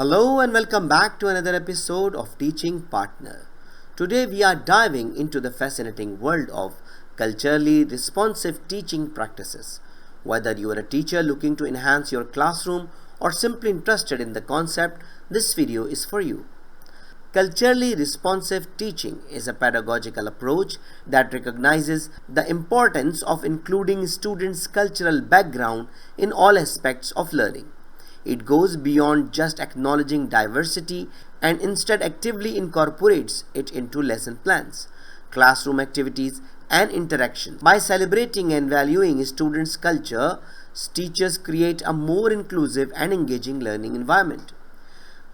Hello and welcome back to another episode of Teaching Partner. Today we are diving into the fascinating world of culturally responsive teaching practices. Whether you are a teacher looking to enhance your classroom or simply interested in the concept, this video is for you. Culturally responsive teaching is a pedagogical approach that recognizes the importance of including students' cultural background in all aspects of learning. It goes beyond just acknowledging diversity and instead actively incorporates it into lesson plans, classroom activities, and interactions. By celebrating and valuing students' culture, teachers create a more inclusive and engaging learning environment.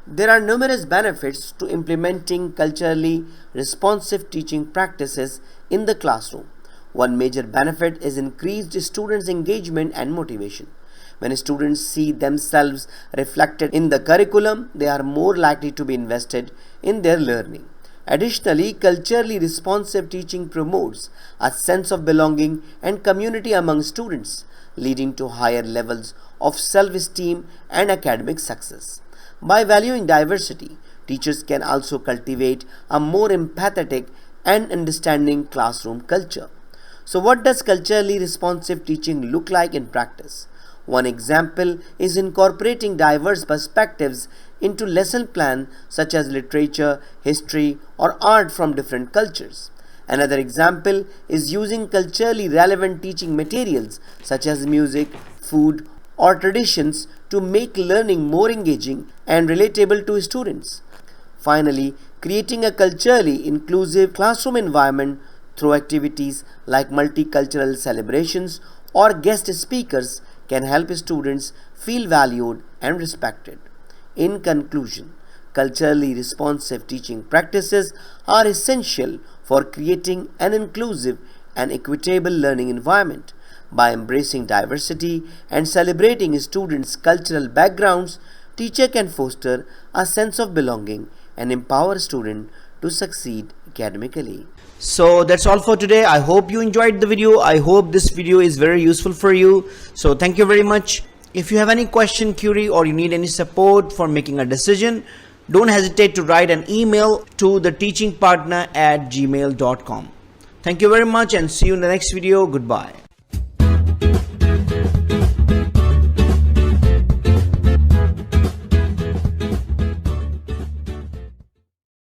There are numerous benefits to implementing culturally responsive teaching practices in the classroom. One major benefit is increased students' engagement and motivation. When students see themselves reflected in the curriculum, they are more likely to be invested in their learning. Additionally, culturally responsive teaching promotes a sense of belonging and community among students, leading to higher levels of self-esteem and academic success. By valuing diversity, teachers can also cultivate a more empathetic and understanding classroom culture. So, what does culturally responsive teaching look like in practice? One example is incorporating diverse perspectives into lesson plan such as literature, history, or art from different cultures. Another example is using culturally relevant teaching materials such as music, food, or traditions to make learning more engaging and relatable to students. Finally, creating a culturally inclusive classroom environment through activities like multicultural celebrations or guest speakers can help students feel valued and respected. In conclusion, culturally responsive teaching practices are essential for creating an inclusive and equitable learning environment. By embracing diversity and celebrating students' cultural backgrounds, teacher can foster a sense of belonging and empower students to succeed academically. So that's all for today. I hope you enjoyed the video. I hope this video is very useful for you. So thank you very much. If you have any question, query, or you need any support for making a decision, don't hesitate to write an email to theteachingpartner@gmail.com. Thank you very much and see you in the next video. Goodbye.